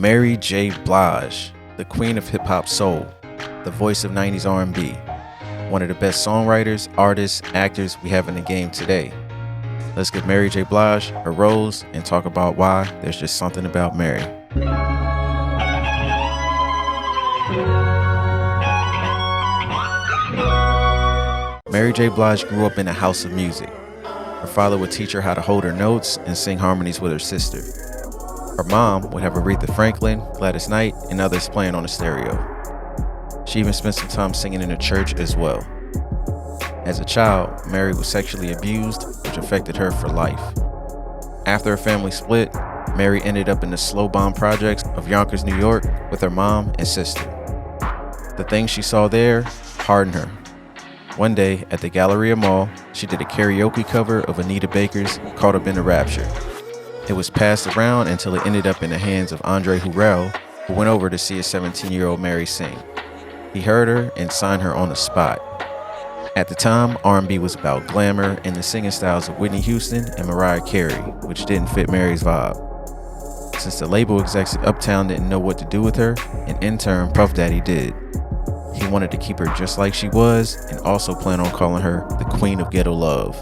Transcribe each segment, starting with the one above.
Mary J. Blige, the queen of hip-hop soul, the voice of 90s R&B, one of the best songwriters, artists, actors we have in the game today. Let's give Mary J. Blige her rose and talk about why there's just something about Mary. Mary J. Blige grew up in a house of music. Her father would teach her how to hold her notes and sing harmonies with her sister. Her mom would have Aretha Franklin, Gladys Knight, and others playing on the stereo. She even spent some time singing in the church as well. As a child, Mary was sexually abused, which affected her for life. After her family split, Mary ended up in the slow bomb projects of Yonkers, New York, with her mom and sister. The things she saw there hardened her. One day at the Galleria Mall, she did a karaoke cover of Anita Baker's Caught Up in the Rapture. It was passed around until it ended up in the hands of Andre Harrell, who went over to see a 17-year-old Mary sing. He heard her and signed her on the spot. At the time, R&B was about glamour and the singing styles of Whitney Houston and Mariah Carey, which didn't fit Mary's vibe. Since the label execs at Uptown didn't know what to do with her, an intern, Puff Daddy, did. He wanted to keep her just like she was and also planned on calling her the Queen of Ghetto Love.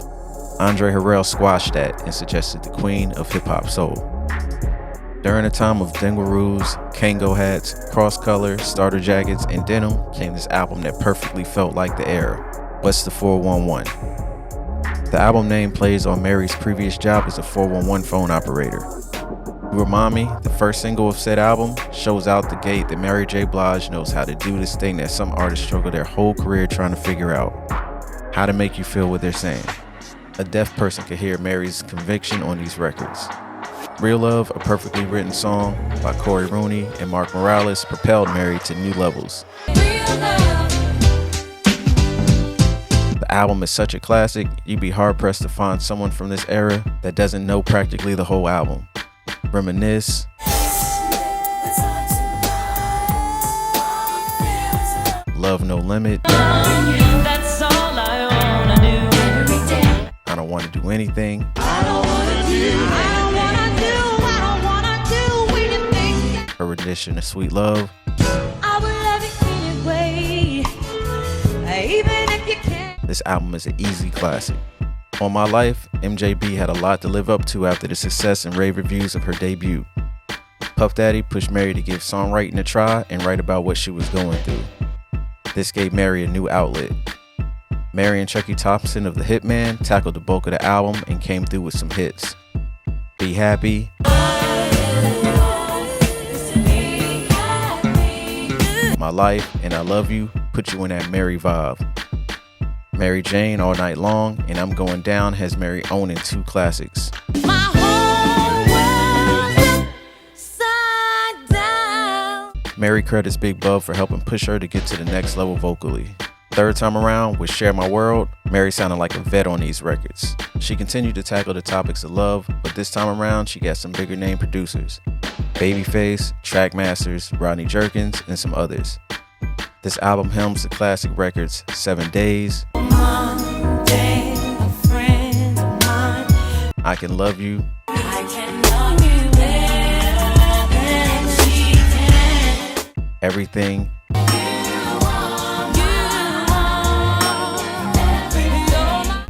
Andre Harrell squashed that and suggested the Queen of Hip Hop Soul. During a time of dingaroos, Kango hats, cross-color, starter jackets, and denim came this album that perfectly felt like the era, What's the 411? The album name plays on Mary's previous job as a 411 phone operator. You Remind Me, the first single of said album, shows out the gate that Mary J. Blige knows how to do this thing that some artists struggle their whole career trying to figure out: how to make you feel what they're saying. A deaf person could hear Mary's conviction on these records. Real Love, a perfectly written song by Corey Rooney and Mark Morales, propelled Mary to new levels. The album is such a classic, you'd be hard-pressed to find someone from this era that doesn't know practically the whole album. Reminisce, Love No Limit, That's all I wanna do. I Don't Want to Do Anything, her rendition of Sweet Love, This album is an easy classic. On My Life, MJB had a lot to live up to after the success and rave reviews of her debut. Puff Daddy pushed Mary to give songwriting a try and write about what she was going through. This gave Mary a new outlet. Mary and Chucky Thompson of The Hitman tackled the bulk of the album and came through with some hits. Be Happy, My Life, and I Love You put you in that Mary vibe. Mary Jane, All Night Long, and I'm Going Down has Mary owning two classics. My whole world's upside down. Mary credits Big Bub for helping push her to get to the next level vocally. Third time around with Share My World, Mary sounded like a vet on these records. She continued to tackle the topics of love, but this time around she got some bigger name producers: Babyface, Trackmasters, Rodney Jerkins, and some others. This album helms the classic records 7 Days, I Can Love You, Everything,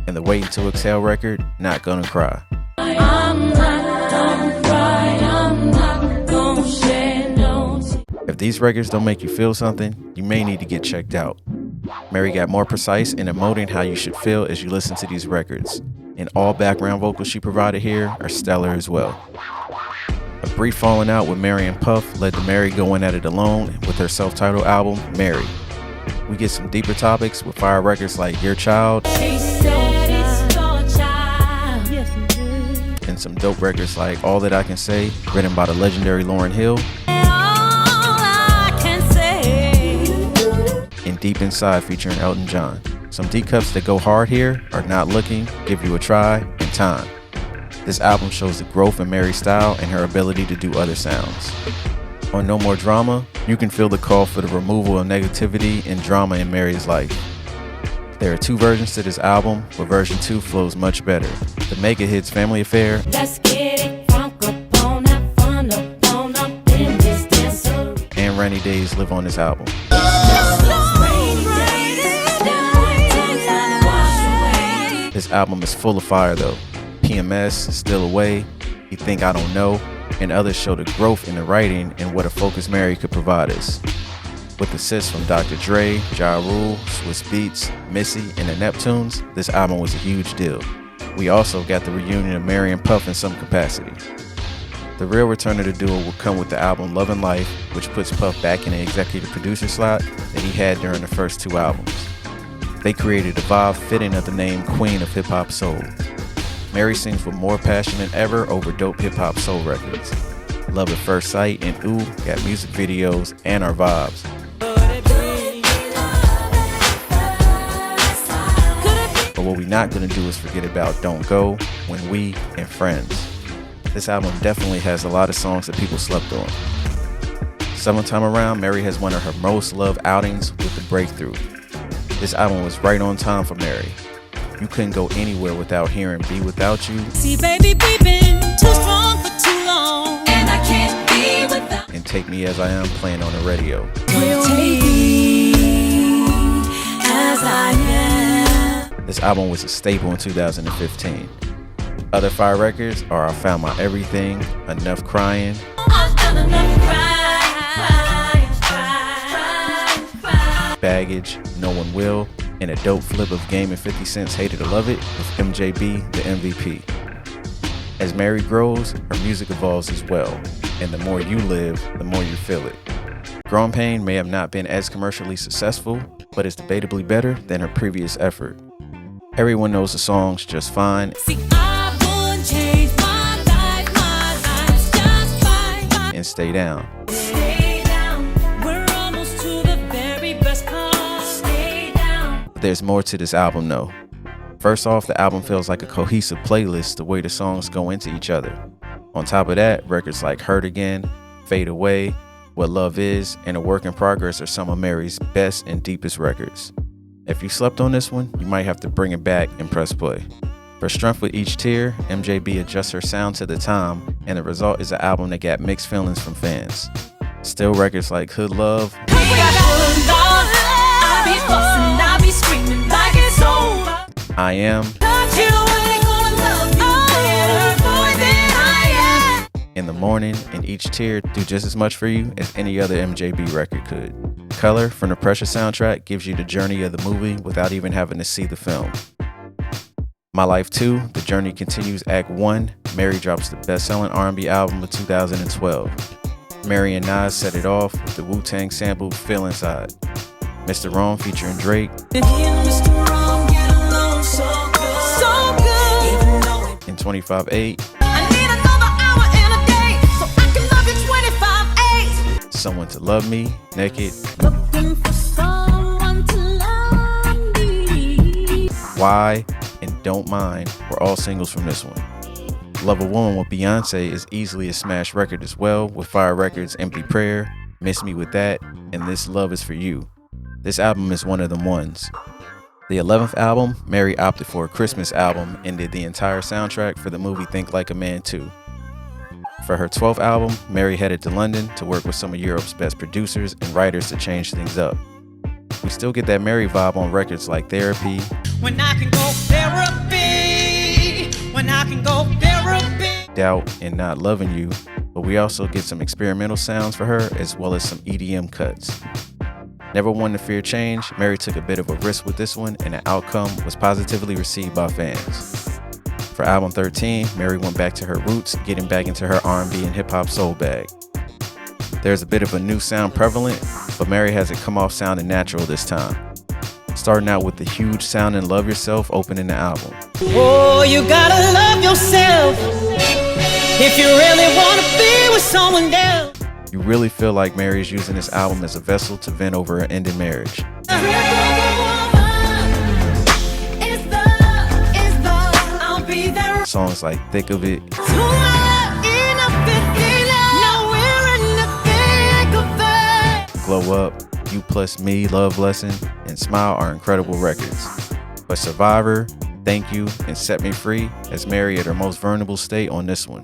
and the Wait Until Exhale record, Not Gonna Cry. I'm not gonna cry, I'm not gonna shed no tears. If these records don't make you feel something, you may need to get checked out. Mary got more precise in emoting how you should feel as you listen to these records, and all background vocals she provided here are stellar as well. A brief falling out with Mary and Puff led to Mary going at it alone with her self-titled album, Mary. We get some deeper topics with fire records like Your Child, and some dope records like All That I Can Say, written by the legendary Lauryn Hill, and Deep Inside featuring Elton John. Some deep cuts that go hard here are Not Looking, Give You a Try, and Time. This album shows the growth in Mary's style and her ability to do other sounds. On No More Drama, you can feel the call for the removal of negativity and drama in Mary's life. There are 2 versions to this album, but version 2 flows much better. The mega hits Family Affair Let's get it, funk up on that fun up in this Rainy Days live on this album. This album is full of fire though. PMS, Still Away, You Think I Don't Know, and others show the growth in the writing and what a focused Mary could provide us. With assists from Dr. Dre, Ja Rule, Swiss Beats, Missy, and the Neptunes, this album was a huge deal. We also got the reunion of Mary and Puff in some capacity. The real return of the duo will come with the album Love and Life, which puts Puff back in the executive producer slot that he had during the first two albums. They created a vibe fitting of the name Queen of Hip Hop Soul. Mary sings with more passion than ever over dope hip hop soul records. Love at First Sight and Ooh got music videos and our vibes. But what we're not gonna do is forget about Don't Go, When We, and Friends. This album definitely has a lot of songs that people slept on. Summertime Around, Mary has one of her most loved outings with The Breakthrough. This album was right on time for Mary. You couldn't go anywhere without hearing Be Without You. See, baby, we've been too strong for too long, and I can't be without. And Take Me As I Am playing on the radio. Don't take me as I am. This album was a staple in 2015. Other fire records are I Found My Everything, Enough Crying, I've done enough crying. Baggage, No One Will, and a dope flip of Game and 50 Cent's Hate It or Love It with MJB, the MVP. As Mary grows, her music evolves as well, and the more you live, the more you feel it. Growing Pain may have not been as commercially successful, but it's debatably better than her previous effort. Everyone knows the songs just fine. See, I wouldn't change my life's just fine. And Stay Down. Stay down, we're almost to the very best part. Stay down. There's more to this album though. First off, the album feels like a cohesive playlist the way the songs go into each other. On top of that, records like Hurt Again, Fade Away, What Love Is, and A Work in Progress are some of Mary's best and deepest records. If you slept on this one, you might have to bring it back and press play. For strength with each tier, MJB adjusts her sound to the time, and the result is an album that got mixed feelings from fans. Still, records like Hood Love, I Am, In the Morning, and each tier do just as much for you as any other MJB record could. Color from the Pressure soundtrack gives you the journey of the movie without even having to see the film. My Life 2, The Journey Continues Act 1, Mary drops the best-selling R&B album of 2012. Mary and Nas set it off with the Wu-Tang sample Feel Inside. Mr. Wrong featuring Drake. In 25-8. Someone to Love Me, Naked. Why and Don't Mind were all singles from this one. Love a Woman with Beyonce is easily a smash record as well, with Fire Records' Empty Prayer, Miss Me With That, and This Love Is For You. This album is one of them ones. The 11th album, Mary opted for a Christmas album and did the entire soundtrack for the movie Think Like a Man 2. For her 12th album, Mary headed to London to work with some of Europe's best producers and writers to change things up. We still get that Mary vibe on records like Therapy, When I can go therapy, when I can go therapy. Doubt, and Not Loving You, but we also get some experimental sounds for her as well as some EDM cuts. Never One to Fear Change, Mary took a bit of a risk with this one, and the outcome was positively received by fans. For album 13, Mary went back to her roots, getting back into her R&B and hip-hop soul bag. There's a bit of a new sound prevalent, but Mary has it come off sounding natural this time. Starting out with the huge sounding Love Yourself opening the album. Oh, you gotta love yourself if you really wanna be with someone else. You really feel like Mary is using this album as a vessel to vent over an ending marriage. Songs like Thick of It, Glow Up, You Plus Me, Love Lesson, and Smile are incredible records. But Survivor, Thank You, and Set Me Free has Mary at her most vulnerable state on this one.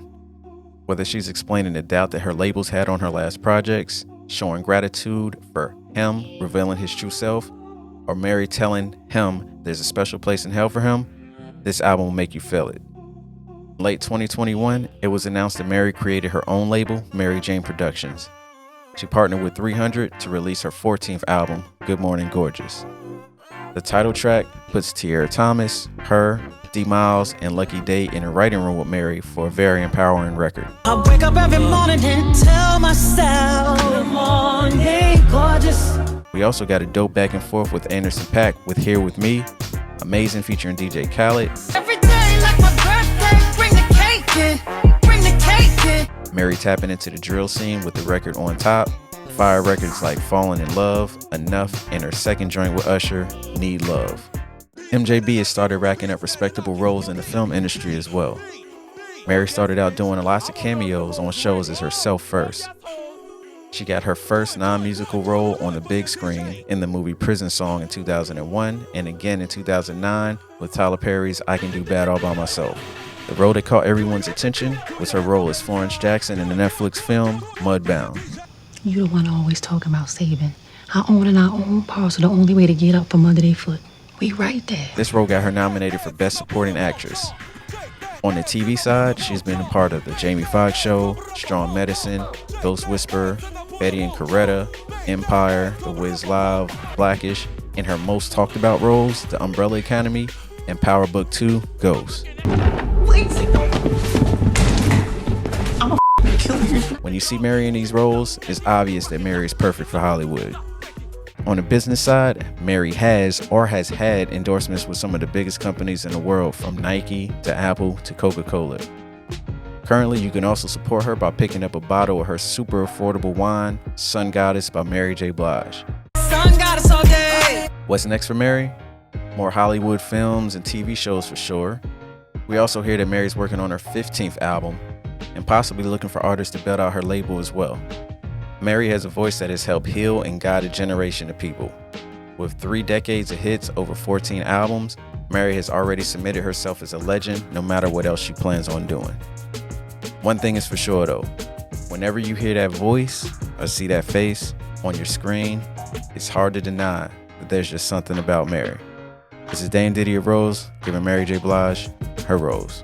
Whether she's explaining the doubt that her labels had on her last projects, showing gratitude for him revealing his true self, or Mary telling him there's a special place in hell for him, this album will make you feel it. In late 2021, it was announced that Mary created her own label, Mary Jane Productions. She partnered with 300 to release her 14th album, Good Morning Gorgeous. The title track puts Tiara Thomas, her, D. Miles, and Lucky Day in a writing room with Mary for a very empowering record. I wake up every morning and tell myself, good morning, gorgeous. We also got a dope back and forth with Anderson .Paak with Here With Me, Amazing featuring DJ Khaled. Every day like my birthday, bring the cake in, bring the cake in. Mary tapping into the drill scene with the record On Top. Fire records like Falling in Love, Enough, and her second joint with Usher, Need Love. MJB has started racking up respectable roles in the film industry as well. Mary started out doing lots of cameos on shows as herself first. She got her first non-musical role on the big screen in the movie Prison Song in 2001, and again in 2009 with Tyler Perry's I Can Do Bad All By Myself. The role that caught everyone's attention was her role as Florence Jackson in the Netflix film Mudbound. You the one always talking about saving. Our own and our own parts are the only way to get up from under their foot. We right there. This role got her nominated for Best Supporting Actress. On the TV side, she's been a part of The Jamie Foxx Show, Strong Medicine, Ghost Whisperer, Betty and Coretta, Empire, The Wiz Live, Blackish, and her most talked about roles, The Umbrella Academy, and Power Book 2, Ghost. When you see Mary in these roles, it's obvious that Mary is perfect for Hollywood. On the business side, Mary has had endorsements with some of the biggest companies in the world, from Nike to Apple to Coca-Cola. Currently, you can also support her by picking up a bottle of her super affordable wine, Sun Goddess by Mary J. Blige. Sun Goddess all day. What's next for Mary? More Hollywood films and TV shows for sure. We also hear that Mary's working on her 15th album and possibly looking for artists to build out her label as well. Mary has a voice that has helped heal and guide a generation of people. With 3 decades of hits, over 14 albums, Mary has already cemented herself as a legend, no matter what else she plans on doing. One thing is for sure though, whenever you hear that voice or see that face on your screen, it's hard to deny that there's just something about Mary. This is Dame Diddy of R.O.S.E, giving Mary J. Blige her rose.